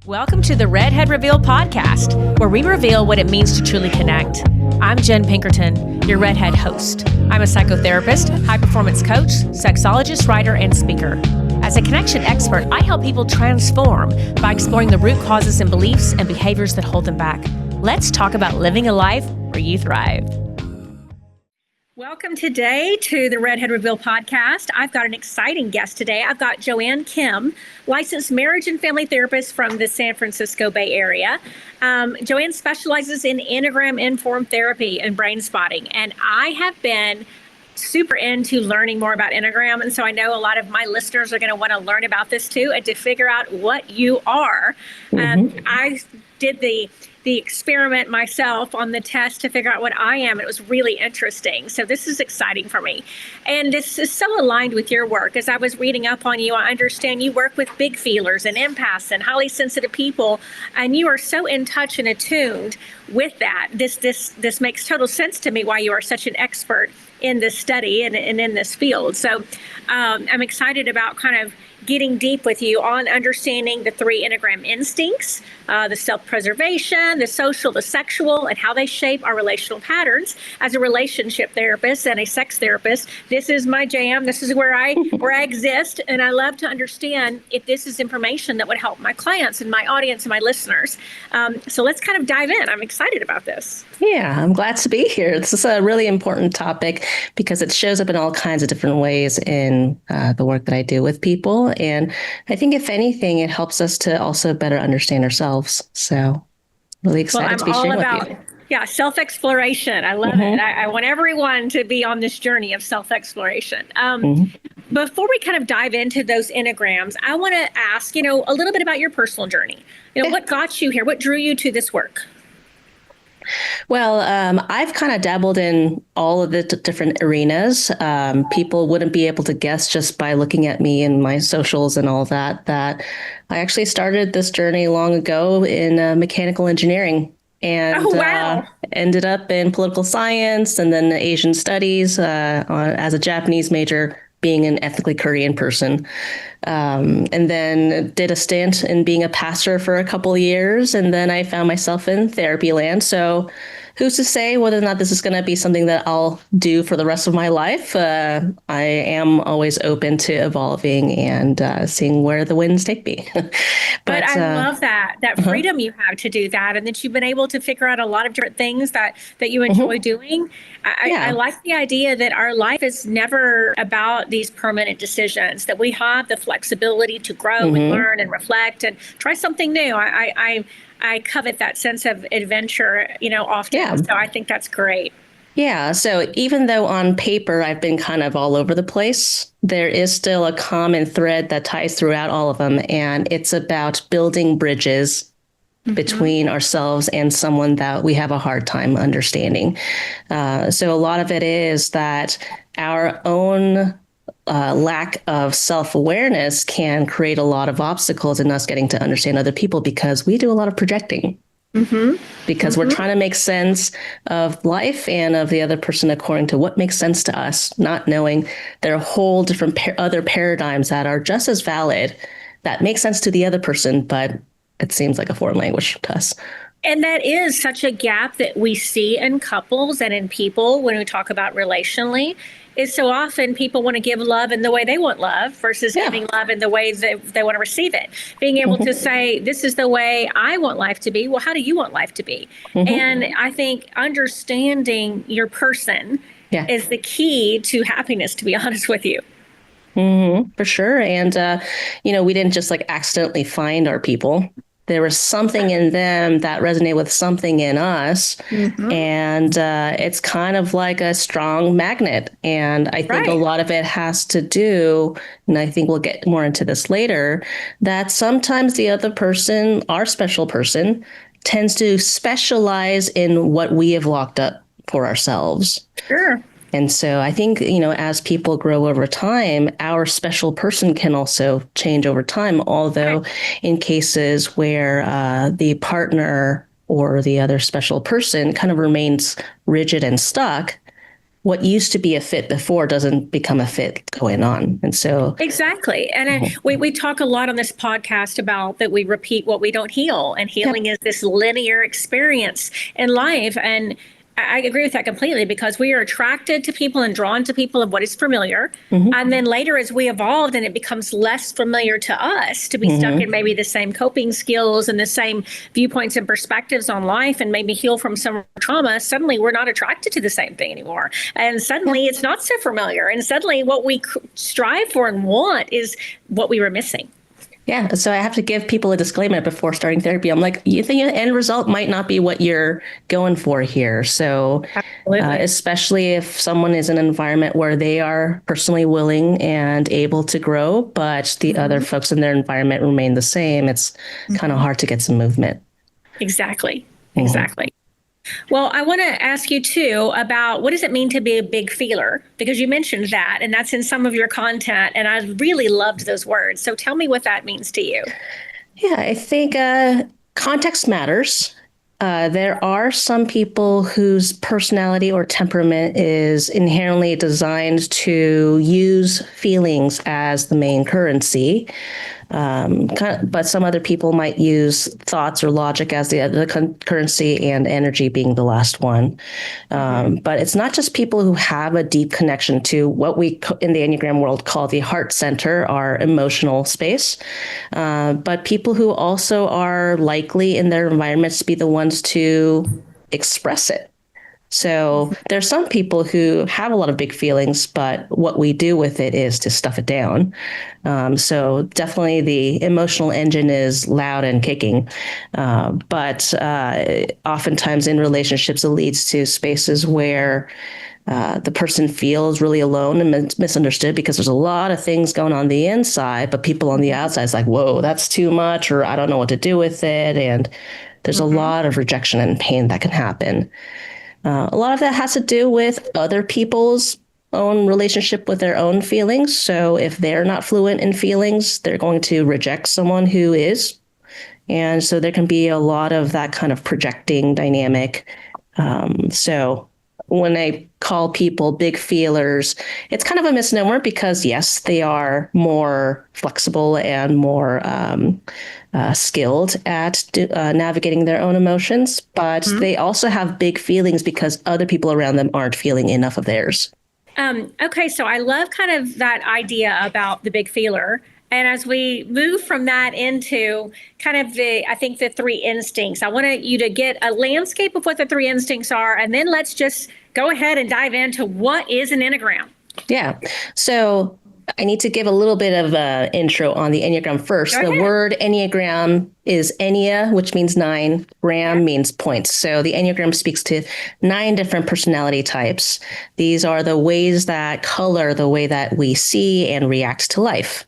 Welcome to the Redhead Reveal podcast, where we reveal what it means to truly connect. I'm Jenn Pinkerton, your Redhead host. I'm a psychotherapist, high-performance coach, sexologist, writer, and speaker. As a connection expert, I help people transform by exploring the root causes and beliefs and behaviors that hold them back. Let's talk about living a life where you thrive. Welcome today to the Redhead Reveal podcast. I've got an exciting guest today. I've got Joanne Kim, licensed marriage and family therapist from the San Francisco Bay Area. Joanne specializes in Enneagram informed therapy and brain spotting, and I have been super into learning more about Enneagram, and so I know a lot of my listeners are going to want to learn about this too and to figure out what you are. I did the experiment myself on the test to figure out what I am. It was really interesting. So this is exciting for me. And this is so aligned with your work. As I was reading up on you, I understand you work with big feelers and empaths and highly sensitive people, and you are so in touch and attuned with that. This makes total sense to me why you are such an expert in this study and in this field. So I'm excited about kind of getting deep with you on understanding the three Enneagram instincts, the self-preservation, the social, the sexual, and how they shape our relational patterns. As a relationship therapist and a sex therapist, this is my jam. This is where I exist, and I love to understand if this is information that would help my clients and my audience and my listeners. So let's kind of dive in. I'm excited about this. Yeah, I'm glad to be here. This is a really important topic because it shows up in all kinds of different ways in the work that I do with people. And I think if anything, it helps us to also better understand ourselves. So really excited to be sharing with you. Yeah, self-exploration. I love it. I want everyone to be on this journey of self-exploration. Before we kind of dive into those Enneagrams, I want to ask, a little bit about your personal journey. What got you here? What drew you to this work? Well, I've kind of dabbled in all of the different arenas. People wouldn't be able to guess just by looking at me and my socials and all that I actually started this journey long ago in mechanical engineering and ended up in political science and then Asian studies as a Japanese major, being an ethnically Korean person. And then did a stint in being a pastor for a couple of years. And then I found myself in therapy land. So who's to say whether or not this is going to be something that I'll do for the rest of my life? I am always open to evolving and seeing where the winds take me. But I love that freedom you have to do that, and that you've been able to figure out a lot of different things that you enjoy doing. I like the idea that our life is never about these permanent decisions, that we have the flexibility to grow and learn and reflect and try something new. I covet that sense of adventure, often. Yeah. So I think that's great. Yeah. So even though on paper I've been kind of all over the place, there is still a common thread that ties throughout all of them. And it's about building bridges between ourselves and someone that we have a hard time understanding. So a lot of it is that our own lack of self-awareness can create a lot of obstacles in us getting to understand other people because we do a lot of projecting. Because we're trying to make sense of life and of the other person according to what makes sense to us, not knowing there are whole different other paradigms that are just as valid, that make sense to the other person, but it seems like a foreign language to us. And that is such a gap that we see in couples and in people when we talk about relationally. Is so often people want to give love in the way they want love versus giving love in the way they want to receive it. Being able to say, this is the way I want life to be. Well, how do you want life to be? And I think understanding your person is the key to happiness, to be honest with you. For sure. And, we didn't just accidentally find our people. There was something in them that resonated with something in us. And it's kind of like a strong magnet. And I think a lot of it has to do, and I think we'll get more into this later, that sometimes the other person, our special person, tends to specialize in what we have locked up for ourselves. Sure. And so I think, as people grow over time, our special person can also change over time, although in cases where the partner or the other special person kind of remains rigid and stuck, what used to be a fit before doesn't become a fit going on. And so Exactly. And we talk a lot on this podcast about that we repeat what we don't heal. And healing is this linear experience in life. And I agree with that completely, because we are attracted to people and drawn to people of what is familiar. And then later, as we evolved and it becomes less familiar to us to be stuck in maybe the same coping skills and the same viewpoints and perspectives on life, and maybe heal from some trauma, suddenly we're not attracted to the same thing anymore. And suddenly it's not so familiar. And suddenly what we strive for and want is what we were missing. Yeah. So I have to give people a disclaimer before starting therapy. I'm like, you think the end result might not be what you're going for here. So especially if someone is in an environment where they are personally willing and able to grow, but the other folks in their environment remain the same, it's kind of hard to get some movement. Exactly. Exactly. Well, I want to ask you too about what does it mean to be a big feeler? Because you mentioned that, and that's in some of your content, and I really loved those words. So tell me what that means to you. Yeah, I think context matters. There are some people whose personality or temperament is inherently designed to use feelings as the main currency. But some other people might use thoughts or logic as the currency, and energy being the last one. But it's not just people who have a deep connection to what we in the Enneagram world call the heart center, our emotional space, but people who also are likely in their environments to be the ones to express it. So there's some people who have a lot of big feelings, but what we do with it is to stuff it down. So definitely the emotional engine is loud and kicking. But oftentimes in relationships, it leads to spaces where the person feels really alone and misunderstood because there's a lot of things going on the inside, but people on the outside is like, whoa, that's too much, or I don't know what to do with it. And there's a lot of rejection and pain that can happen. A lot of that has to do with other people's own relationship with their own feelings. So if they're not fluent in feelings, they're going to reject someone who is. And so there can be a lot of that kind of projecting dynamic. So when I call people big feelers, it's kind of a misnomer because, yes, they are more flexible and more skilled at navigating their own emotions, but they also have big feelings because other people around them aren't feeling enough of theirs. Okay, so I love kind of that idea about the big feeler. And as we move from that into kind of I think the three instincts, I want you to get a landscape of what the three instincts are, and then let's just go ahead and dive into what is an Enneagram. Yeah. So I need to give a little bit of an intro on the Enneagram first. The word Enneagram is Ennea, which means 9. Gram means points. So the Enneagram speaks to 9 different personality types. These are the ways that color the way that we see and react to life.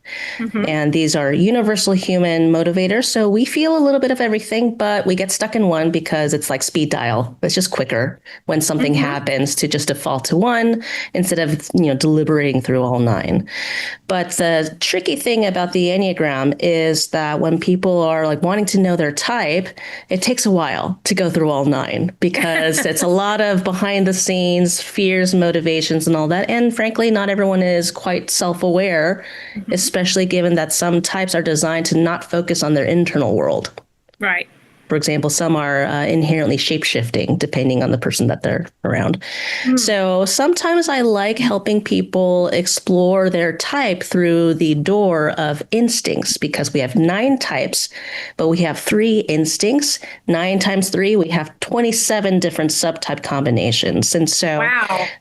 And these are universal human motivators. So we feel a little bit of everything, but we get stuck in one because it's like speed dial. It's just quicker when something happens to just default to one instead of, deliberating through all 9. But the tricky thing about the Enneagram is that when people are like wanting to know their type, it takes a while to go through all 9 because it's a lot of behind the scenes fears, motivations, and all that. And frankly, not everyone is quite self-aware, especially given that some types are designed to not focus on their internal world. Right. For example, some are inherently shape-shifting depending on the person that they're around. So sometimes I like helping people explore their type through the door of instincts because we have 9 types, but we have 3 instincts. 9 times 3, we have 27 different subtype combinations. And so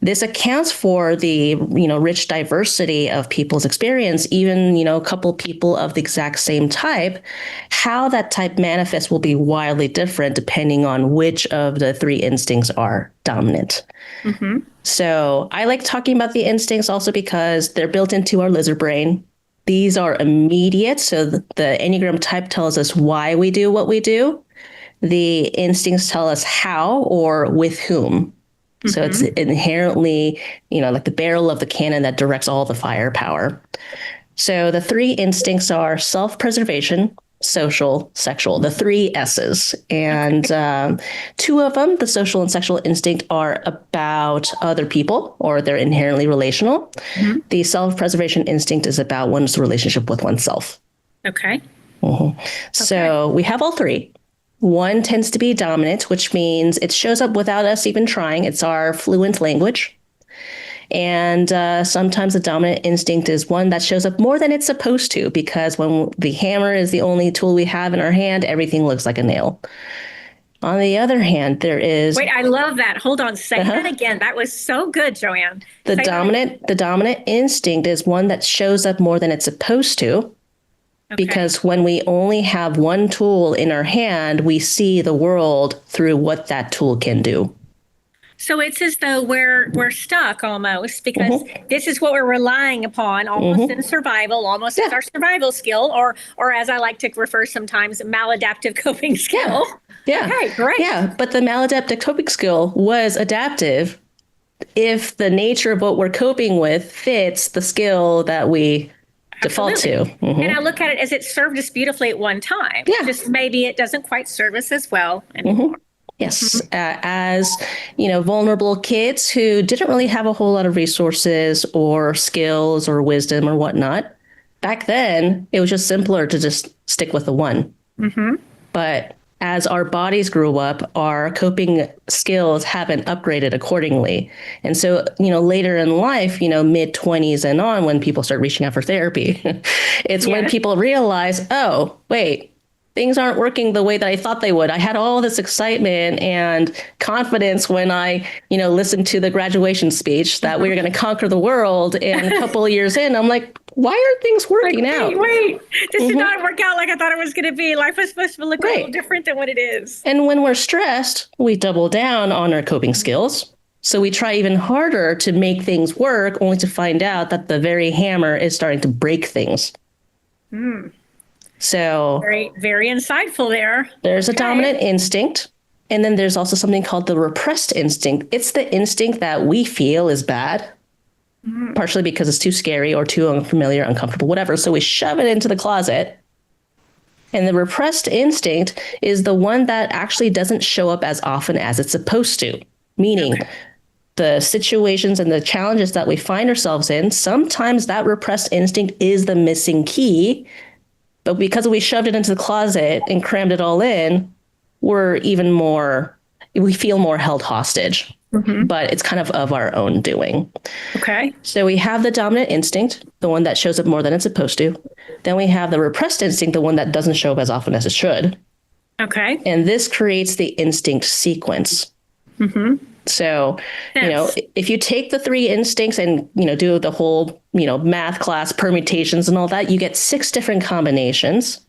this accounts for the, rich diversity of people's experience, even, a couple people of the exact same type. How that type manifests will be wildly different depending on which of the 3 instincts are dominant. So I like talking about the instincts also because they're built into our lizard brain. These are immediate. So the Enneagram type tells us why we do what we do. The instincts tell us how or with whom. So it's inherently, like the barrel of the cannon that directs all the firepower. So the 3 instincts are self-preservation, social, sexual, the three S's. And two of them, the social and sexual instinct, are about other people, or they're inherently relational. Mm-hmm. The self-preservation instinct is about one's relationship with oneself. Okay. Mm-hmm. So we have all three. One tends to be dominant, which means it shows up without us even trying. It's our fluent language. And sometimes the dominant instinct is one that shows up more than it's supposed to, because when the hammer is the only tool we have in our hand, everything looks like a nail. On the other hand, there is... Wait, I love that. Hold on. Say that again. That was so good, Joanne. The dominant instinct is one that shows up more than it's supposed to. Okay. Because when we only have one tool in our hand, we see the world through what that tool can do. So it's as though we're stuck almost, because this is what we're relying upon, almost in survival, almost as our survival skill, or as I like to refer sometimes, maladaptive coping skill. Yeah. Okay, great. Yeah, but the maladaptive coping skill was adaptive if the nature of what we're coping with fits the skill that we default to. Mm-hmm. And I look at it as it served us beautifully at one time. Yeah. Just maybe it doesn't quite serve us as well anymore. Yes. As, vulnerable kids who didn't really have a whole lot of resources or skills or wisdom or whatnot, back then, it was just simpler to just stick with the one. Mm-hmm. But as our bodies grew up, our coping skills haven't upgraded accordingly. And so, later in life, mid-20s and on, when people start reaching out for therapy, it's when people realize, oh, wait, things aren't working the way that I thought they would. I had all this excitement and confidence when I, listened to the graduation speech that we were going to conquer the world. And a couple of years in, I'm like, why aren't things working out? Wait, this did not work out like I thought it was going to be. Life was supposed to look a little different than what it is. And when we're stressed, we double down on our coping skills. So we try even harder to make things work, only to find out that the very hammer is starting to break things. So very, very insightful there. There's a dominant instinct. And then there's also something called the repressed instinct. It's the instinct that we feel is bad, partially because it's too scary or too unfamiliar, uncomfortable, whatever. So we shove it into the closet. And the repressed instinct is the one that actually doesn't show up as often as it's supposed to, meaning the situations and the challenges that we find ourselves in, sometimes that repressed instinct is the missing key. But because we shoved it into the closet and crammed it all in, we feel more held hostage. But it's kind of our own doing. Okay. So we have the dominant instinct, the one that shows up more than it's supposed to. Then we have the repressed instinct, the one that doesn't show up as often as it should. Okay. And this creates the instinct sequence. So, if you take the three instincts and, do the whole, math class permutations and all that, you get 6 different combinations.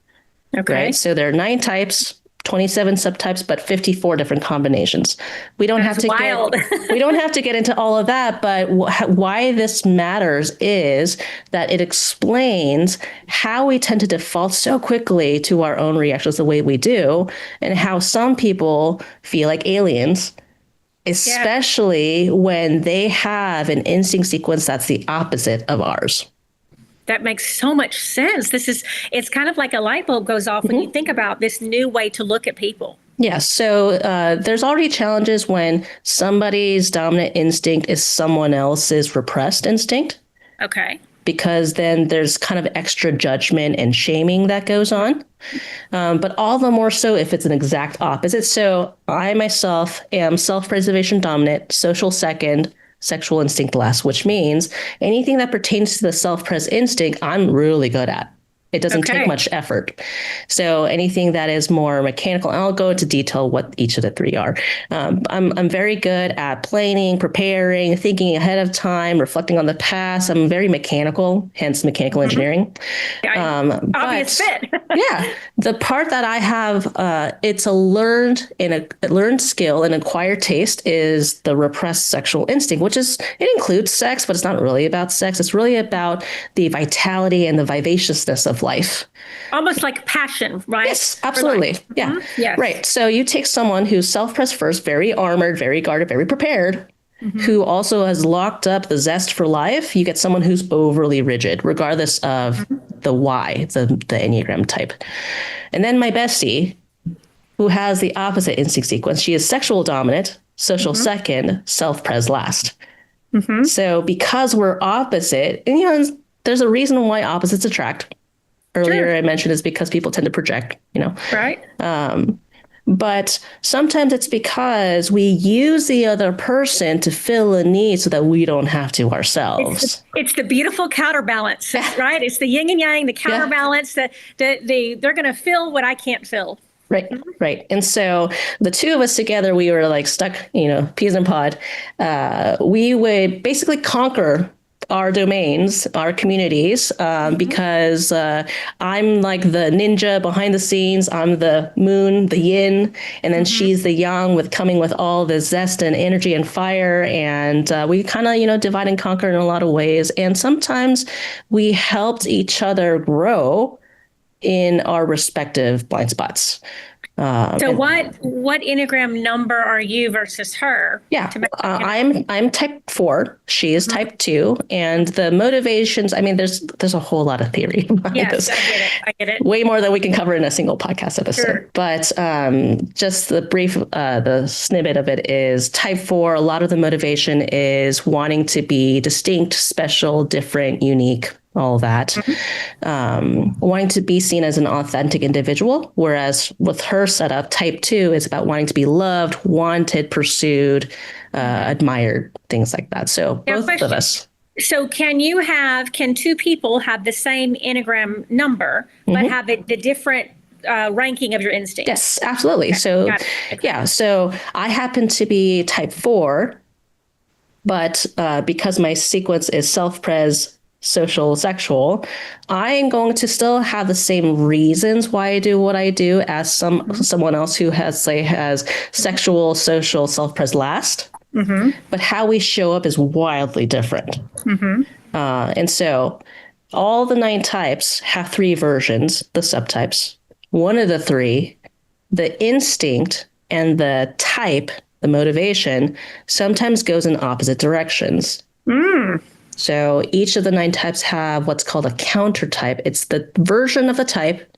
Okay. Right? So there are 9 types, 27 subtypes, but 54 different combinations. We don't have to get into all of that, but why this matters is that it explains how we tend to default so quickly to our own reactions the way we do, and how some people feel like aliens, especially when they have an instinct sequence that's the opposite of ours. That makes so much sense. It's kind of like a light bulb goes off when you think about this new way to look at people. Yes. So there's already challenges when somebody's dominant instinct is someone else's repressed instinct. Okay. Because then there's kind of extra judgment and shaming that goes on. But all the more so if it's an exact opposite. So I myself am self-preservation dominant, social second, sexual instinct last, which means anything that pertains to the self-pres instinct, I'm really good at. It doesn't take much effort. So anything that is more mechanical, and I'll go into detail what each of the 3 are. I'm very good at planning, preparing, thinking ahead of time, reflecting on the past. I'm very mechanical, hence mechanical engineering. Obvious fit. The part that I have, it's a learned skill, an acquired taste, is the repressed sexual instinct, it includes sex, but it's not really about sex. It's really about the vitality and the vivaciousness of life. Almost like passion, right? Yes, absolutely. Yeah. Yes. Right. So you take someone who's self-pressed first, very armored, very guarded, very prepared, who also has locked up the zest for life. You get someone who's overly rigid, regardless of the Y, the Enneagram type. And then my bestie, who has the opposite instinct sequence. She is sexual dominant, social second, self-pres last. So because we're opposite, and there's a reason why opposites attract. Earlier I mentioned is because people tend to project, Right. But sometimes it's because we use the other person to fill a need so that we don't have to ourselves. It's the beautiful counterbalance, right? It's the yin and yang, the counterbalance that they're going to fill what I can't fill. Right, right. And so the two of us together, we were like stuck, peas in a pod. We would basically conquer our domains, our communities, because I'm like the ninja behind the scenes. I'm the moon, the yin, and then she's the yang coming with all the zest and energy and fire. And we kind of, divide and conquer in a lot of ways. And sometimes we helped each other grow in our respective blind spots. So what Enneagram number are you versus her? Yeah, I'm type 4. She is type 2, and the motivations. I mean, there's a whole lot of theory behind this. I get it. Way more than we can cover in a single podcast episode. Sure. But just the brief, the snippet of it is type 4. A lot of the motivation is wanting to be distinct, special, different, unique. All that, wanting to be seen as an authentic individual, whereas with her setup, type 2 is about wanting to be loved, wanted, pursued, admired, things like that. So both of us. So can two people have the same Enneagram number, but have the different ranking of your instincts? Yes, absolutely. Okay. So, so I happen to be type 4, but because my sequence is self-pres, social, sexual, I am going to still have the same reasons why I do what I do as someone else who has sexual, social, self-pres last. But how we show up is wildly different. And so all the 9 types have 3 versions, the subtypes. One of the 3, the instinct and the type, the motivation, sometimes goes in opposite directions. So each of the 9 types have what's called a counter type. It's the version of the type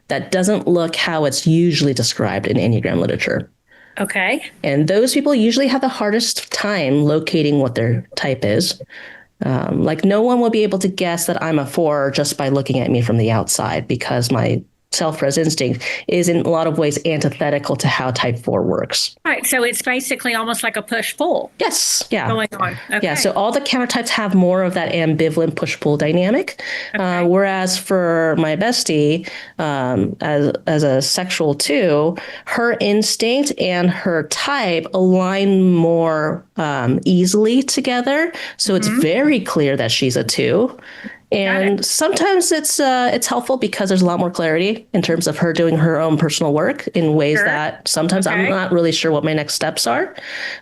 that doesn't look how it's usually described in Enneagram literature. Okay. And those people usually have the hardest time locating what their type is. Like no one will be able to guess that I'm a 4 just by looking at me from the outside, because my self-pres instinct is in a lot of ways antithetical to how type 4 works. Right. So it's basically almost like a push-pull. Yes. Yeah. Going on. Okay. Yeah. So all the counter types have more of that ambivalent push-pull dynamic. Okay. Whereas for my bestie, as a sexual 2, her instinct and her type align more easily together. So it's very clear that she's a 2. And sometimes it's helpful because there's a lot more clarity in terms of her doing her own personal work in ways that sometimes I'm not really sure what my next steps are.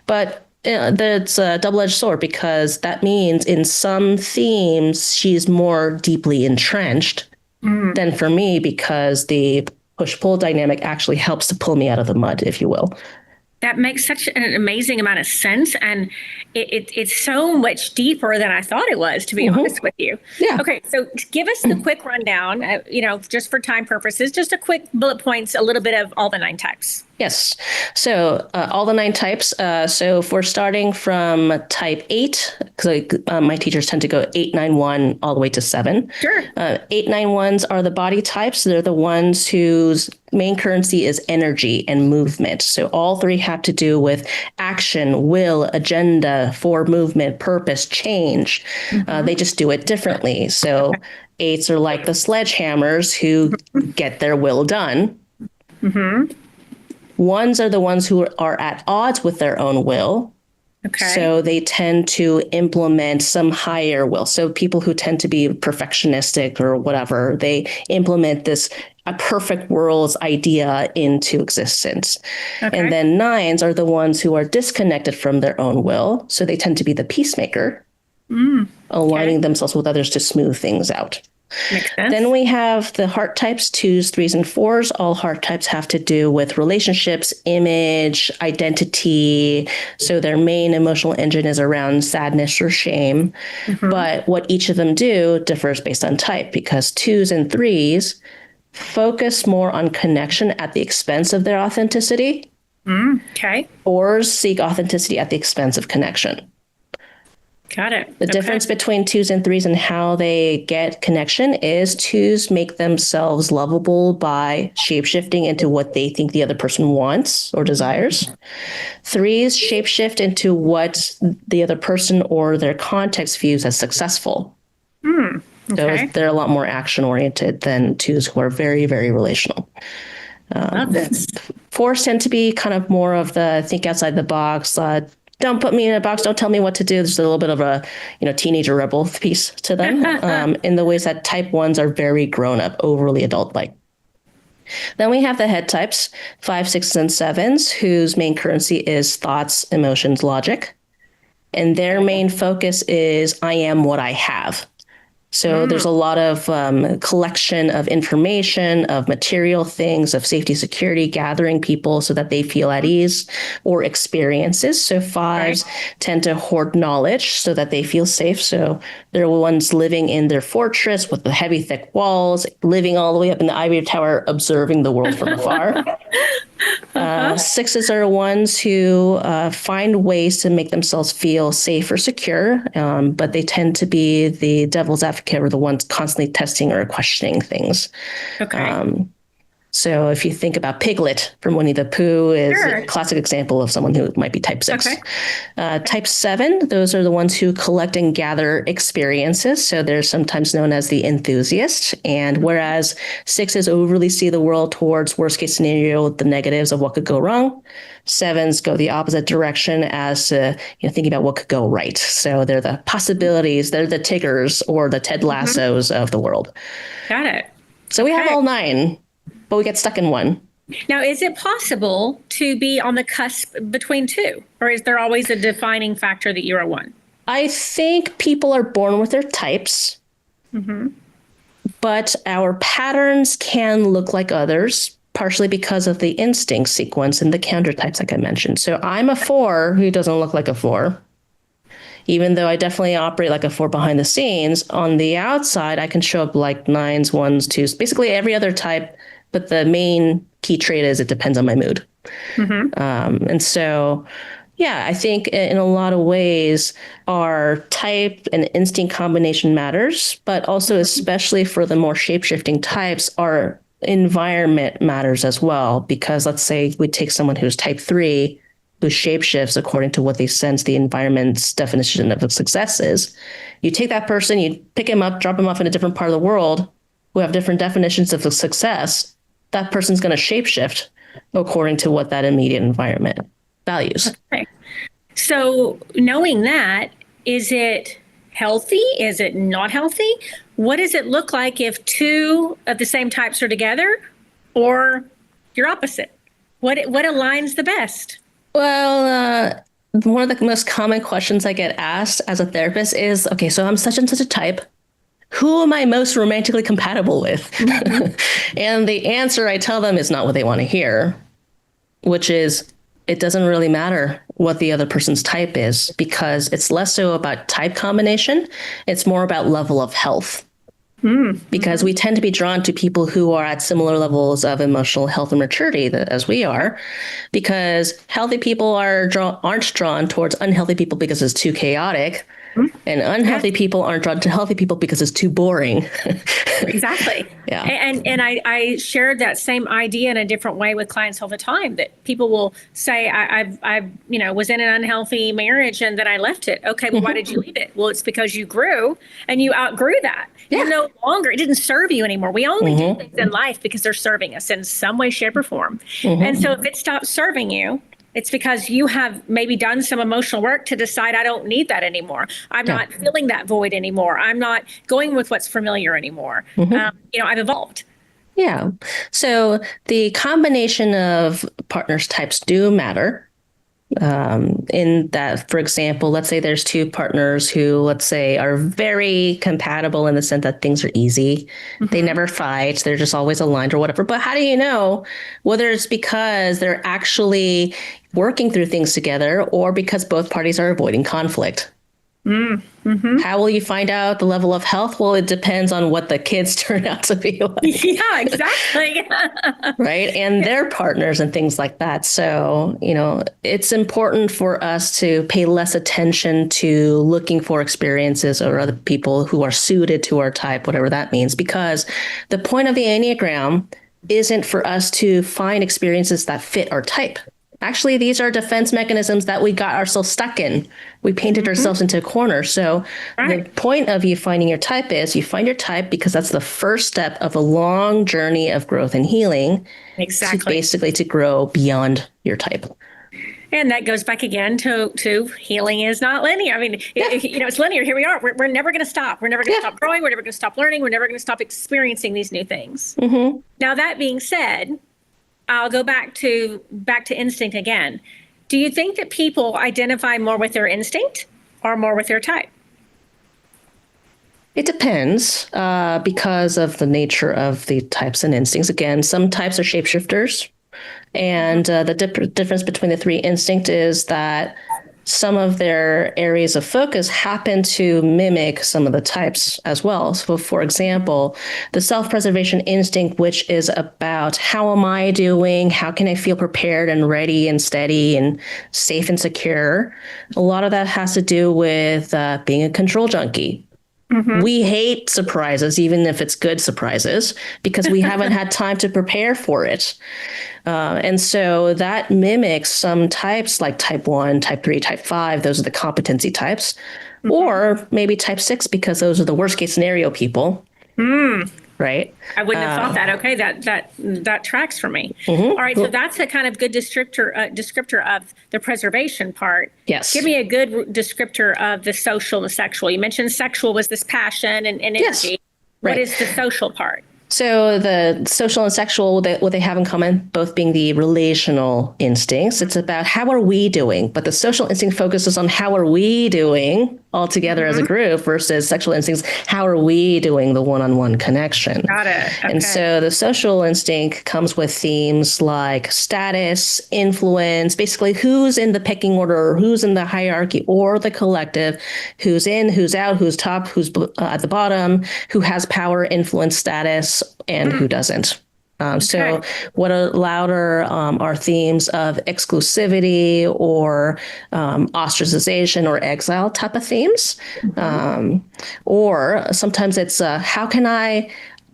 But that's a double-edged sword, because that means in some themes she's more deeply entrenched than for me, because the push-pull dynamic actually helps to pull me out of the mud, if you will. That makes such an amazing amount of sense. And it's so much deeper than I thought it was, to be honest with you. Yeah. Okay. So give us the quick rundown, just for time purposes, just a quick bullet points, a little bit of all the 9 types. Yes. So all the 9 types. So if we're starting from type 8, because my teachers tend to go 8, 9, 1 all the way to 7. Sure. 8, 9, 1s are the body types. They're the ones whose main currency is energy and movement. So all 3 have to do with action, will, agenda, for movement, purpose, change. They just do it differently. So 8s are like the sledgehammers who get their will done. 1s are the ones who are at odds with their own will. Okay. So they tend to implement some higher will. So people who tend to be perfectionistic or whatever, they implement a perfect world's idea into existence. Okay. And then 9s are the ones who are disconnected from their own will. So they tend to be the peacemaker, aligning themselves with others to smooth things out. Makes sense. Then we have the heart types, 2s, 3s, and 4s. All heart types have to do with relationships, image, identity. So their main emotional engine is around sadness or shame. But what each of them do differs based on type, because 2s and 3s focus more on connection at the expense of their authenticity. Okay. 4s seek authenticity at the expense of connection. Got it. The difference between 2s and 3s and how they get connection is 2s make themselves lovable by shapeshifting into what they think the other person wants or desires. 3s shapeshift into what the other person or their context views as successful. So they're a lot more action oriented than 2s who are very, very relational. Love this. 4s tend to be kind of more of the think outside the box, don't put me in a box, don't tell me what to do. There's a little bit of a teenager rebel piece to them in the ways that type 1s are very grown up, overly adult-like. Then we have the head types, 5, 6s, and 7s, whose main currency is thoughts, emotions, logic. And their main focus is I am what I have. So there's a lot of collection of information, of material things, of safety, security, gathering people so that they feel at ease, or experiences. So 5s tend to hoard knowledge so that they feel safe. So they're the ones living in their fortress with the heavy, thick walls, living all the way up in the ivory tower, observing the world from afar. 6s are ones who find ways to make themselves feel safe or secure, but they tend to be the devil's advocate, or the ones constantly testing or questioning things. Okay. So if you think about Piglet from Winnie the Pooh is a classic example of someone who might be type 6. Type 7, those are the ones who collect and gather experiences. So they're sometimes known as the enthusiast. And whereas 6s overly see the world towards worst case scenario, the negatives of what could go wrong, 7s go the opposite direction as thinking about what could go right. So they're the possibilities, they're the Tiggers or the Ted Lassos of the world. Got it. So we have all 9. But we get stuck in one. Now, is it possible to be on the cusp between 2? Or is there always a defining factor that you're a 1? I think people are born with their types. But our patterns can look like others, partially because of the instinct sequence and the counter types, like I mentioned. So I'm a 4 who doesn't look like a 4. Even though I definitely operate like a 4 behind the scenes, on the outside, I can show up like 9s, 1s, 2s, basically every other type. But the main key trait is it depends on my mood. And so, I think in a lot of ways, our type and instinct combination matters, but also especially for the more shape-shifting types, our environment matters as well. Because let's say we take someone who's type 3, who shapeshifts according to what they sense the environment's definition of success is. You take that person, you pick him up, drop him off in a different part of the world, who have different definitions of success. That person's going to shapeshift according to what that immediate environment values. Okay. So knowing that, is it healthy? Is it not healthy? What does it look like if 2 of the same types are together, or you're opposite? What aligns the best? Well, one of the most common questions I get asked as a therapist is, okay, so I'm such and such a type. Who am I most romantically compatible with? And the answer I tell them is not what they want to hear, which is it doesn't really matter what the other person's type is, because it's less so about type combination. It's more about level of health. Because we tend to be drawn to people who are at similar levels of emotional health and maturity as we are, because healthy people aren't drawn towards unhealthy people because it's too chaotic. And unhealthy people aren't drawn to healthy people because it's too boring. Exactly. Yeah. And I shared that same idea in a different way with clients all the time, that people will say, I was in an unhealthy marriage and then I left it. Okay, well, why did you leave it? Well, it's because you grew and you outgrew that. Yeah. No longer, it didn't serve you anymore. We only do things in life because they're serving us in some way, shape, or form. And so if it stops serving you, it's because you have maybe done some emotional work to decide, I don't need that anymore. I'm not filling that void anymore. I'm not going with what's familiar anymore. I've evolved. Yeah. So the combination of partners types do matter. In that, for example, let's say there's two partners who, let's say, are very compatible in the sense that things are easy. They never fight. They're just always aligned or whatever. But how do you know whether it's because they're actually working through things together or because both parties are avoiding conflict? How will you find out the level of health? Well, it depends on what the kids turn out to be like. Yeah, exactly. Right. And their partners and things like that. So, it's important for us to pay less attention to looking for experiences or other people who are suited to our type, whatever that means, because the point of the Enneagram isn't for us to find experiences that fit our type. Actually, these are defense mechanisms that we got ourselves stuck in. We painted ourselves into a corner. So the point of you finding your type is you find your type because that's the first step of a long journey of growth and healing. Exactly. Basically to grow beyond your type. And that goes back again to healing is not linear. I mean, it's linear. Here we are. We're never going to stop. We're never going to stop growing. We're never going to stop learning. We're never going to stop experiencing these new things. Now, that being said, I'll go back to instinct again. Do you think that people identify more with their instinct or more with their type? It depends because of the nature of the types and instincts. Again, some types are shapeshifters. And the difference between the three instinct is that some of their areas of focus happen to mimic some of the types as well. So, for example, the self-preservation instinct, which is about how am I doing? How can I feel prepared and ready and steady and safe and secure? A lot of that has to do with being a control junkie. We hate surprises, even if it's good surprises, because we haven't had time to prepare for it. And so that mimics some types like type 1, type 3, type 5. Those are the competency types. Or maybe type 6, because those are the worst case scenario people. Right? I wouldn't have thought that. Okay, that tracks for me. All right, so that's a kind of good descriptor of the preservation part. Yes. Give me a good descriptor of the social and the sexual. You mentioned sexual was this passion and energy. Yes. What Right. is the social part? So the social and sexual, what they have in common, both being the relational instincts, it's about how are we doing? But the social instinct focuses on how are we doing all together as a group versus sexual instincts, how are we doing the one-on-one connection? Got it. Okay. And so the social instinct comes with themes like status, influence, basically who's in the pecking order, or who's in the hierarchy or the collective, who's in, who's out, who's top, who's at the bottom, who has power, influence, status, and who doesn't. So what louder are themes of exclusivity or ostracization or exile type of themes. Or sometimes it's how can I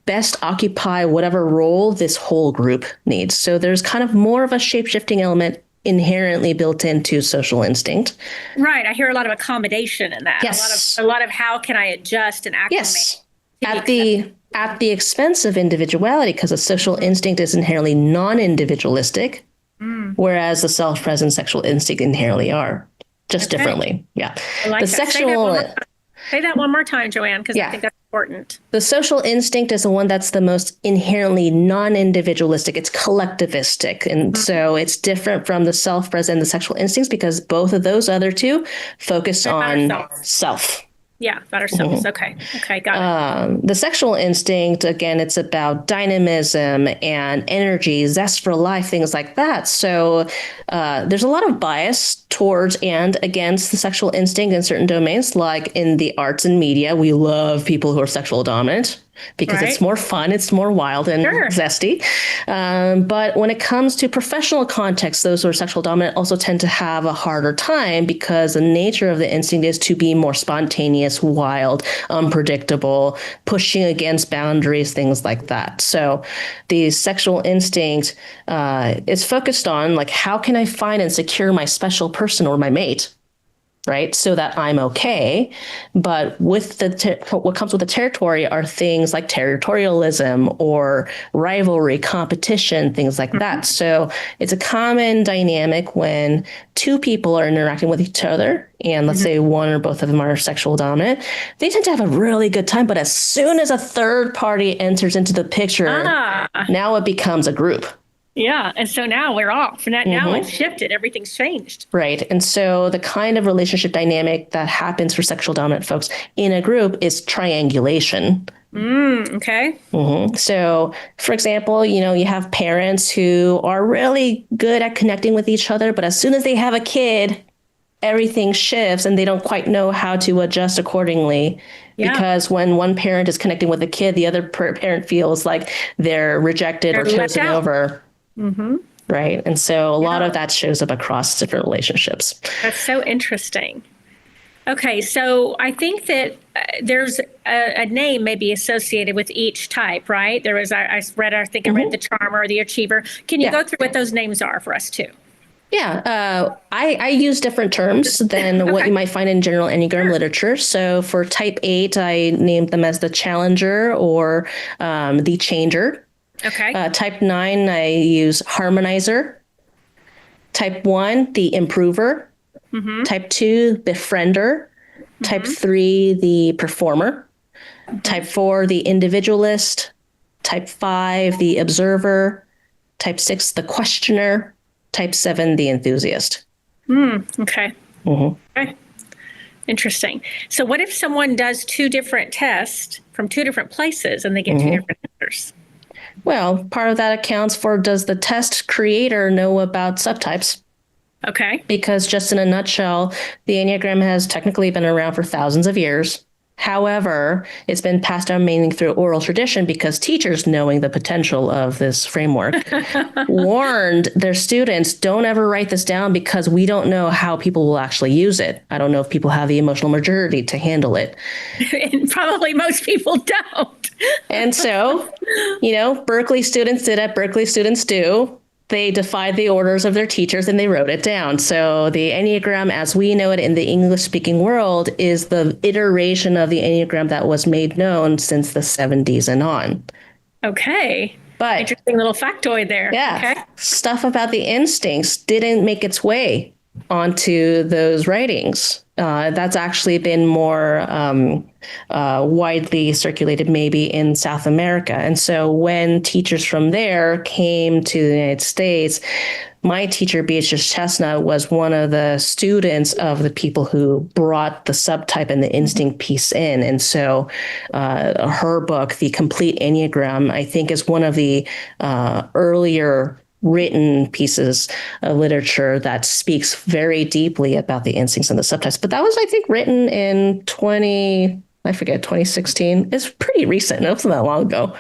best occupy whatever role this whole group needs. So there's kind of more of a shape-shifting element inherently built into social instinct. Right. I hear a lot of accommodation in that. Yes. A lot of how can I adjust and acclimate. Yes. At the expense of individuality, because a social instinct is inherently non-individualistic, whereas the self-present sexual instinct inherently are, just differently. Yeah. I like the that. sexual. Say that one more time, Joanne, because I think that's important. The social instinct is the one that's the most inherently non-individualistic. It's collectivistic. And so it's different from the self-present and the sexual instincts because both of those other two focus on self. Yeah, about ourselves. Okay, got it. The sexual instinct, again, it's about dynamism and energy, zest for life, things like that. So there's a lot of bias towards and against the sexual instinct in certain domains, like in the arts and media. We love people who are sexual dominant because it's more fun, it's more wild and zesty. But when it comes to professional contexts, those who are sexual dominant also tend to have a harder time because the nature of the instinct is to be more spontaneous, wild, unpredictable, pushing against boundaries, things like that. So the sexual instinct is focused on like, how can I find and secure my special person or my mate? Right, so that I'm okay. But with what comes with the territory are things like territorialism or rivalry, competition, things like that. So it's a common dynamic when two people are interacting with each other, and let's say one or both of them are sexual dominant. They tend to have a really good time, but as soon as a third party enters into the picture, now it becomes a group. Yeah. And so now we're off. Now Mhm. it's shifted. Everything's changed. Right. And so the kind of relationship dynamic that happens for sexual dominant folks in a group is triangulation. Okay. So, for example, you have parents who are really good at connecting with each other, but as soon as they have a kid, everything shifts and they don't quite know how to adjust accordingly. Yeah. Because when one parent is connecting with a kid, the other parent feels like they're rejected They're or left chosen out. over. Right. And so a lot Yeah. of that shows up across different relationships. That's so interesting. Okay, so I think that there's a name maybe associated with each type, right? There was, I think I read the charmer or the achiever. Can you Yeah. go through what those names are for us too? Yeah, I use different terms than what Okay. you might find in general Enneagram literature. So for type 8, I named them as the challenger or the changer. Okay. Type 9, I use harmonizer. Type 1, the improver. Type 2, befriender. Type 3, the performer. Type 4, the individualist. Type 5, the observer. Type 6, the questioner. Type 7, the enthusiast. Okay. Okay. Interesting. So what if someone does two different tests from two different places and they get two different answers? Well, part of that accounts for, does the test creator know about subtypes? Okay. Because just in a nutshell, the Enneagram has technically been around for thousands of years. However, it's been passed down mainly through oral tradition because teachers, knowing the potential of this framework, warned their students, don't ever write this down because we don't know how people will actually use it. I don't know if people have the emotional maturity to handle it. And probably most people don't. And so, Berkeley students did it, Berkeley students do. They defied the orders of their teachers and they wrote it down. So the Enneagram, as we know it in the English-speaking world, is the iteration of the Enneagram that was made known since the 70s and on. Okay. But interesting little factoid there. yeah, Okay. stuff about the instincts didn't make its way onto those writings. That's actually been more widely circulated maybe in South America. And so when teachers from there came to the United States, my teacher, Beatrice Chestnut, was one of the students of the people who brought the subtype and the instinct piece in. And so her book, The Complete Enneagram, I think is one of the earlier written pieces of literature that speaks very deeply about the instincts and the subtypes. But that was, I think, written in 2016. It's pretty recent. It wasn't that long ago.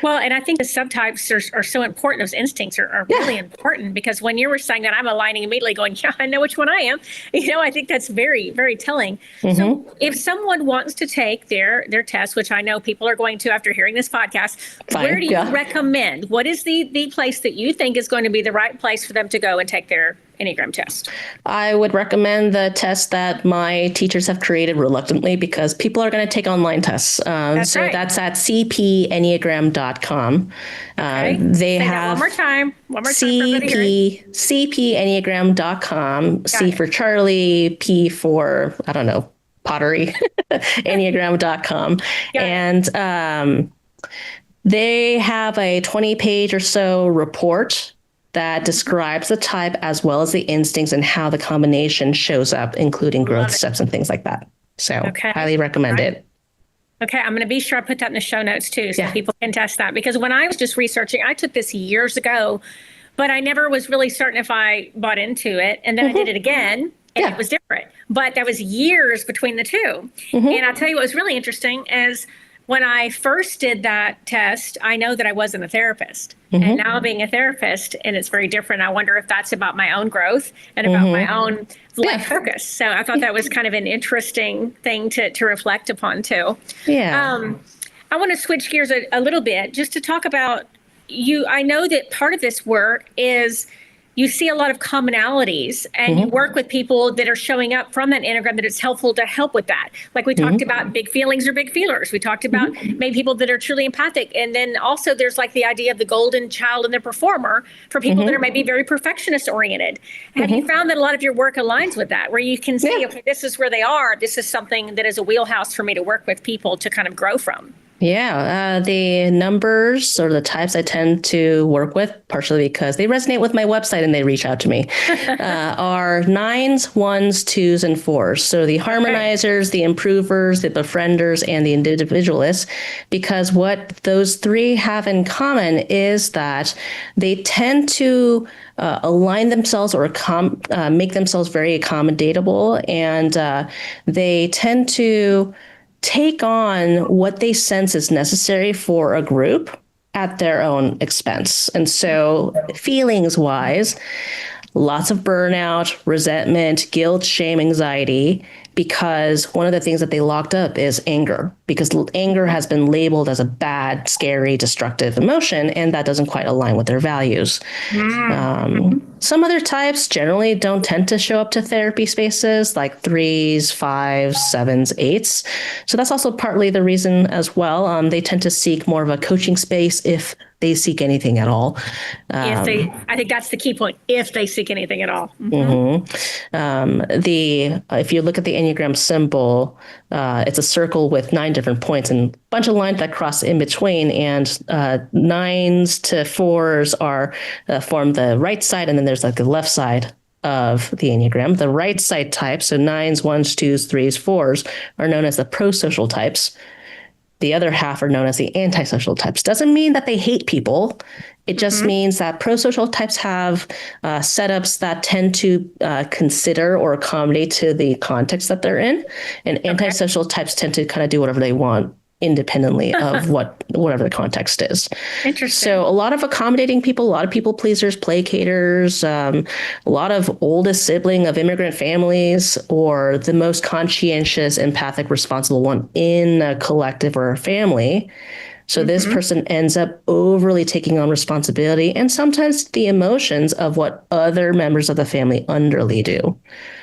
Well, and I think the subtypes are so important. Those instincts are really important because when you were saying that, I'm aligning immediately going, yeah, I know which one I am. I think that's very, very telling. So if someone wants to take their test, which I know people are going to after hearing this podcast, where do you recommend? What is the place that you think is going to be the right place for them to go and take their Enneagram test? I would recommend the test that my teachers have created reluctantly because people are going to take online tests. That's at cpenneagram.com. Okay. They Say have that one more time. One more time. cpenneagram.com. C for Charlie, P for, I don't know, pottery, enneagram.com. And they have a 20-page or so report that describes the type as well as the instincts and how the combination shows up, including growth steps and things like that. So highly recommend it. Okay, I'm going to be sure I put that in the show notes too, so people can test that. Because when I was just researching, I took this years ago, but I never was really certain if I bought into it. And then I did it again, and it was different. But that was years between the two. And I'll tell you what was really interesting is when I first did that test, I know that I wasn't a therapist. And now being a therapist, and it's very different. I wonder if that's about my own growth and about my own life focus. So I thought that was kind of an interesting thing to reflect upon too. Yeah. I want to switch gears a little bit just to talk about you. I know that part of this work is you see a lot of commonalities and you work with people that are showing up from that Enneagram that it's helpful to help with that. Like we talked about big feelings or big feelers. We talked about maybe people that are truly empathic. And then also there's like the idea of the golden child and the performer for people that are maybe very perfectionist oriented. Have you found that a lot of your work aligns with that, where you can see, okay, this is where they are. This is something that is a wheelhouse for me to work with people to kind of grow from? The numbers or the types I tend to work with, partially because they resonate with my website and they reach out to me, are nines, ones, twos, and fours. So the harmonizers, the improvers, the befrienders, and the individualists, because what those three have in common is that they tend to align themselves or make themselves very accommodatable, and they tend to take on what they sense is necessary for a group at their own expense. And so, feelings wise, lots of burnout, resentment, guilt, shame, anxiety, because one of the things that they locked up is anger, because anger has been labeled as a bad, scary, destructive emotion, and that doesn't quite align with their values. Some other types generally don't tend to show up to therapy spaces, like threes, fives, sevens, eights. So that's also partly the reason as well. They tend to seek more of a coaching space if they seek anything at all. I think that's the key point. If they seek anything at all. If you look at the Enneagram symbol, it's a circle with 9 different points and a bunch of lines that cross in between. And nines to fours are form the right side, and then there's like the left side of the Enneagram. The right side types, so nines, ones, twos, threes, fours, are known as the pro-social types. The other half are known as the antisocial types. Doesn't mean that they hate people. It just means that pro-social types have setups that tend to consider or accommodate to the context that they're in. And antisocial types tend to kind of do whatever they want independently of whatever the context is. Interesting. So a lot of accommodating people, a lot of people pleasers, placaters, a lot of oldest sibling of immigrant families, or the most conscientious, empathic, responsible one in a collective or a family. So this person ends up overly taking on responsibility and sometimes the emotions of what other members of the family underly do.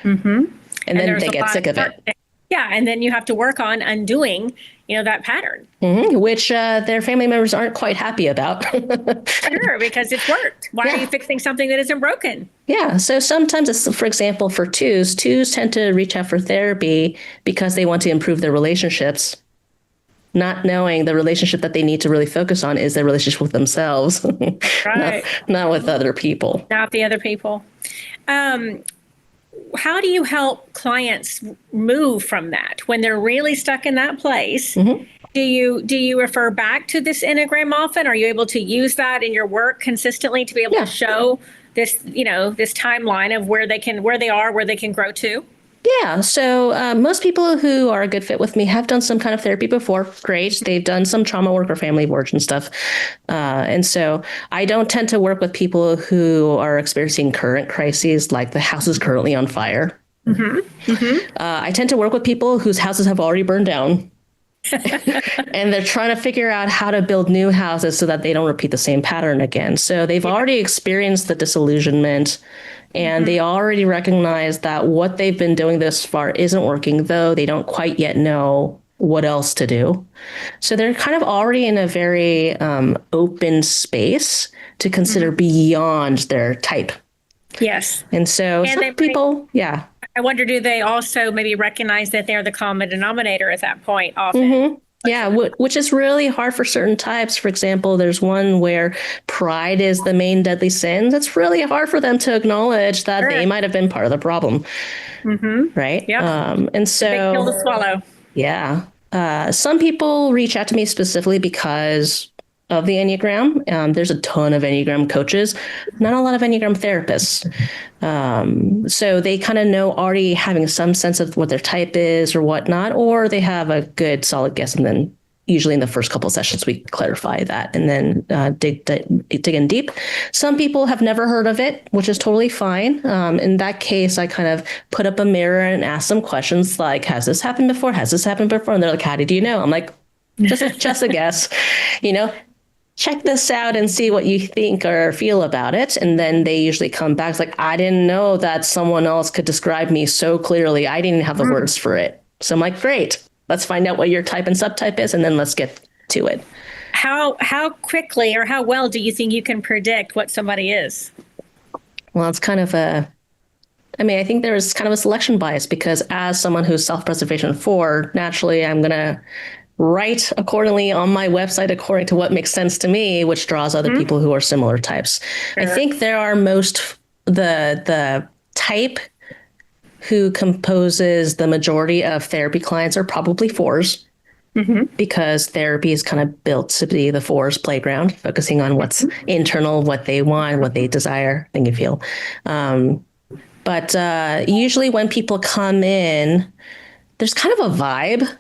And then they get sick of it. Yeah, and then you have to work on undoing, that pattern. Which their family members aren't quite happy about. Sure, because it's worked. Why are you fixing something that isn't broken? Yeah, so sometimes, for example, for twos tend to reach out for therapy because they want to improve their relationships, not knowing the relationship that they need to really focus on is their relationship with themselves, not with other people. Not the other people. How do you help clients move from that when they're really stuck in that place? Do you refer back to this Enneagram often? Are you able to use that in your work consistently to be able to show this, this timeline of where they are, where they can grow to? Yeah. So most people who are a good fit with me have done some kind of therapy before. Great. They've done some trauma work or family work and stuff. And so I don't tend to work with people who are experiencing current crises, like the house is currently on fire. I tend to work with people whose houses have already burned down. And they're trying to figure out how to build new houses so that they don't repeat the same pattern again. So they've already experienced the disillusionment. And they already recognize that what they've been doing this far isn't working, though they don't quite yet know what else to do. So they're kind of already in a very open space to consider beyond their type. Yes. And so some people, I wonder, do they also maybe recognize that they're the common denominator at that point often? Yeah, which is really hard for certain types. For example, there's one where pride is the main deadly sin. It's really hard for them to acknowledge that they might have been part of the problem. Right? Yeah. And so, big pill to swallow. Yeah. Some people reach out to me specifically because of the Enneagram. There's a ton of Enneagram coaches, not a lot of Enneagram therapists. So they kind of know already having some sense of what their type is or whatnot, or they have a good solid guess. And then usually in the first couple of sessions, we clarify that and then dig in deep. Some people have never heard of it, which is totally fine. In that case, I kind of put up a mirror and ask them questions like, has this happened before? Has this happened before? And they're like, how did you know? I'm like, just a guess, check this out and see what you think or feel about it. And then they usually come back. It's like, I didn't know that someone else could describe me so clearly. I didn't have the words for it. So I'm like, great, let's find out what your type and subtype is. And then let's get to it. How quickly or how well do you think you can predict what somebody is? Well, it's kind of I think there is kind of a selection bias because as someone who's self-preservation 4, naturally, I'm going to write accordingly on my website according to what makes sense to me, which draws other people who are similar types. I think there are the type who composes the majority of therapy clients are probably fours. Because therapy is kind of built to be the fours playground, focusing on what's internal, what they want, what they desire, think and feel. But usually when people come in, there's kind of a vibe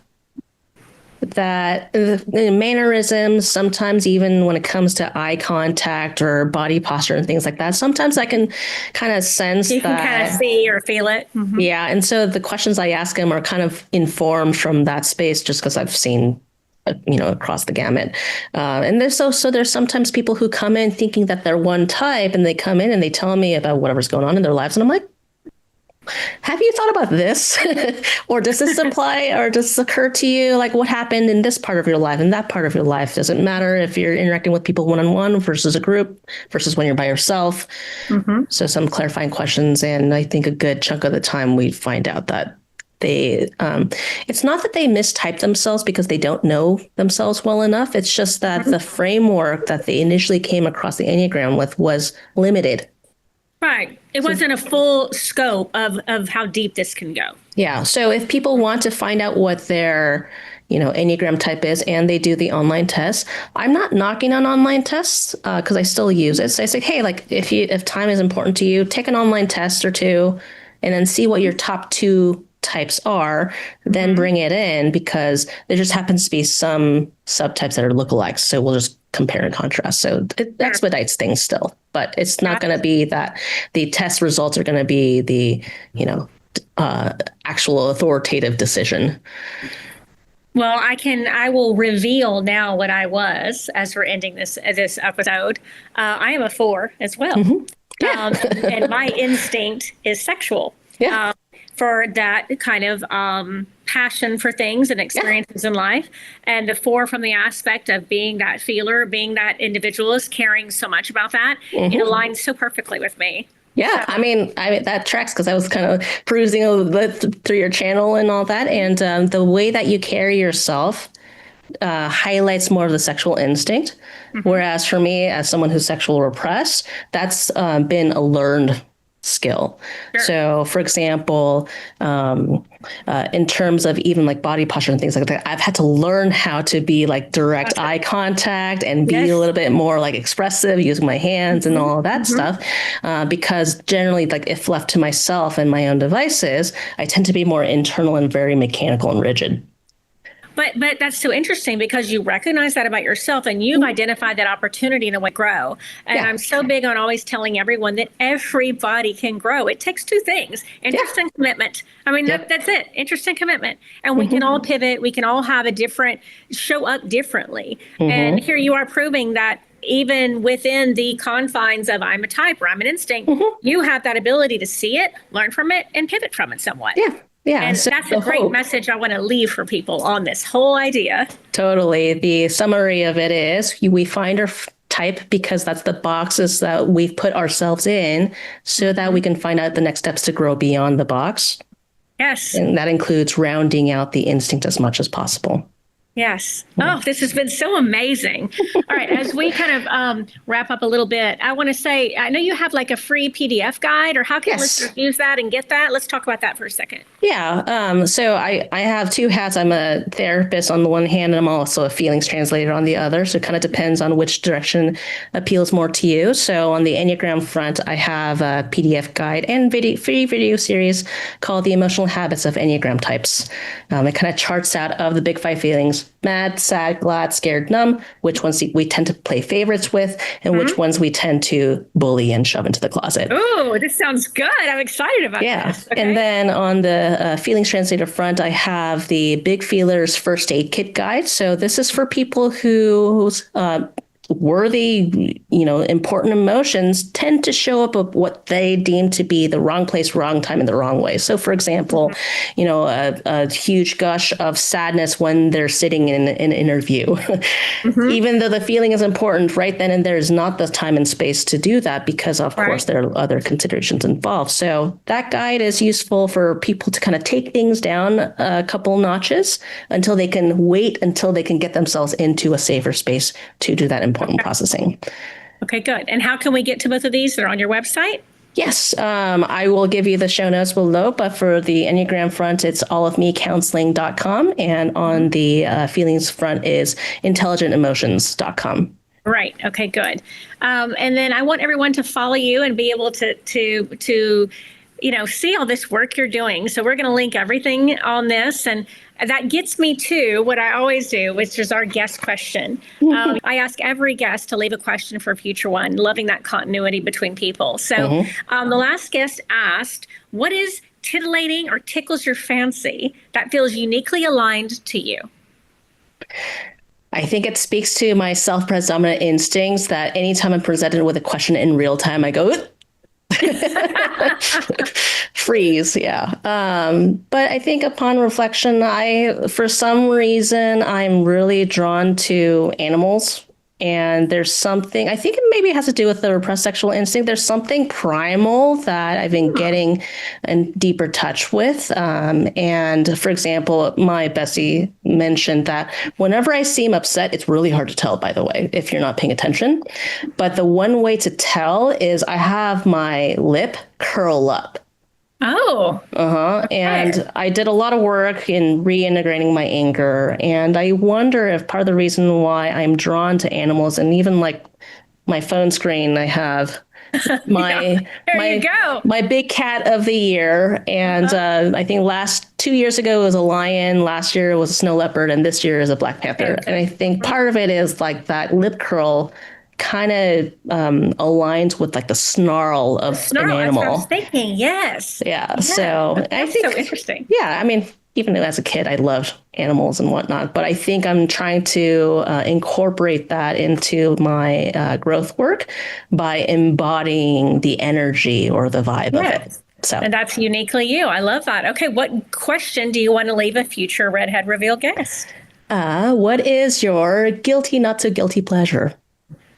that mannerisms, sometimes even when it comes to eye contact or body posture and things like that, sometimes I can kind of sense You can kind of see or feel it. Yeah. And so the questions I ask them are kind of informed from that space just because I've seen across the gamut. And there's sometimes people who come in thinking that they're one type, and they come in and they tell me about whatever's going on in their lives. And I'm like, have you thought about this? Or does this apply, or does this occur to you? Like, what happened in this part of your life and that part of your life? Does it matter if you're interacting with people one-on-one versus a group versus when you're by yourself? So some clarifying questions. And I think a good chunk of the time we find out that it's not that they mistype themselves because they don't know themselves well enough. It's just that the framework that they initially came across the Enneagram with was limited. Right. It wasn't a full scope of how deep this can go. Yeah. So if people want to find out what their, Enneagram type is, and they do the online test, I'm not knocking on online tests because I still use it. So I say, hey, like if time is important to you, take an online test or two, and then see what your top two types are, then bring it in, because there just happens to be some subtypes that are lookalikes. So we'll just compare and contrast. So it expedites things still, but it's not going to be that the test results are going to be the, actual authoritative decision. Well, I will reveal now what I was as we're ending this episode. I am a 4 as well. Yeah. And my instinct is sexual. Yeah. For that kind of passion for things and experiences in life. And the 4 from the aspect of being that feeler, being that individualist, caring so much about that, it aligns so perfectly with me. Yeah, I mean that tracks, because I was kind of perusing through your channel and all that, and the way that you carry yourself highlights more of the sexual instinct. Whereas for me, as someone who's sexual repressed, that's been a learned skill. So, for example, in terms of even like body posture and things like that, I've had to learn how to be like direct eye contact and be a little bit more like expressive, using my hands and all of that stuff. Because generally, like if left to myself and my own devices, I tend to be more internal and very mechanical and rigid. But that's so interesting, because you recognize that about yourself and you've identified that opportunity in a way to grow. And I'm so big on always telling everyone that everybody can grow. It takes 2 things: interest and commitment. I mean, that's it. Interest and commitment. And we can all pivot. We can all have show up differently. And here you are proving that even within the confines of I'm a type or I'm an instinct, you have that ability to see it, learn from it, and pivot from it somewhat. Yeah, and so that's a great message I want to leave for people on this whole idea. Totally. The summary of it is we find our type because that's the boxes that we've put ourselves in, so that we can find out the next steps to grow beyond the box. Yes. And that includes rounding out the instinct as much as possible. Yes. Oh, this has been so amazing. All right. As we kind of wrap up a little bit, I want to say, I know you have like a free PDF guide, or how can listeners use that and get that? Let's talk about that for a second. Yeah. So I have 2 hats. I'm a therapist on the one hand, and I'm also a feelings translator on the other. So it kind of depends on which direction appeals more to you. So on the Enneagram front, I have a PDF guide and free video series called The Emotional Habits of Enneagram Types. It kind of charts out of the big 5 feelings: mad, sad, glad, scared, numb, which ones we tend to play favorites with, and which ones we tend to bully and shove into the closet. Oh, this sounds good. I'm excited about this. Okay. And then on the feelings translator front, I have the Big Feelers First Aid Kit Guide. So this is for people who worthy, important emotions tend to show up of what they deem to be the wrong place, wrong time, and the wrong way. So, for example, a huge gush of sadness when they're sitting in an interview, even though the feeling is important right then and there is not the time and space to do that because, of course, there are other considerations involved. So that guide is useful for people to kind of take things down a couple notches until they can wait until they can get themselves into a safer space to do that important processing. Okay, good. And how can we get to both of these? They're on your website? Yes, I will give you the show notes below, but for the Enneagram front, it's allofmecounseling.com, and on the feelings front is intelligentemotions.com. Right. Okay, good. And then I want everyone to follow you and be able to see all this work you're doing. So we're going to link everything on this. And that gets me to what I always do, which is our guest question. I ask every guest to leave a question for a future one, loving that continuity between people. So the last guest asked, what is titillating or tickles your fancy that feels uniquely aligned to you? I think it speaks to my self-predominant instincts that anytime I'm presented with a question in real time, I go, freeze. Yeah. But I think upon reflection, for some reason, I'm really drawn to animals. And there's something, I think it maybe has to do with the repressed sexual instinct. There's something primal that I've been getting in deeper touch with. And for example, my bestie mentioned that whenever I seem upset, it's really hard to tell, by the way, if you're not paying attention. But the one way to tell is I have my lip curl up. Oh. Okay. And I did a lot of work in reintegrating my anger. And I wonder if part of the reason why I'm drawn to animals, and even like my phone screen, I have my my big cat of the year. And I think 2 years ago it was a lion, last year it was a snow leopard, and this year is a black panther. And I think part of it is like that lip curl kind of aligns with like the snarl of an animal. That's what I was thinking. Yes. Yeah. So I think so interesting. Yeah. I mean, even as a kid, I loved animals and whatnot, but I think I'm trying to incorporate that into my growth work by embodying the energy or the vibe of it. So, and that's uniquely you. I love that. Okay. What question do you want to leave a future Redhead Reveal guest? What is your guilty, not so guilty pleasure?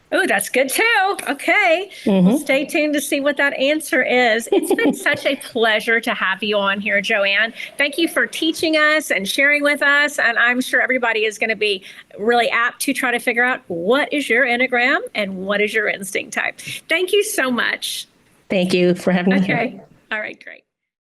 Oh, that's good too. Okay. Well, stay tuned to see what that answer is. It's been such a pleasure to have you on here, Joanne. Thank you for teaching us and sharing with us. And I'm sure everybody is going to be really apt to try to figure out what is your Enneagram and what is your instinct type. Thank you so much. Thank you for having me here. Okay. All right, great.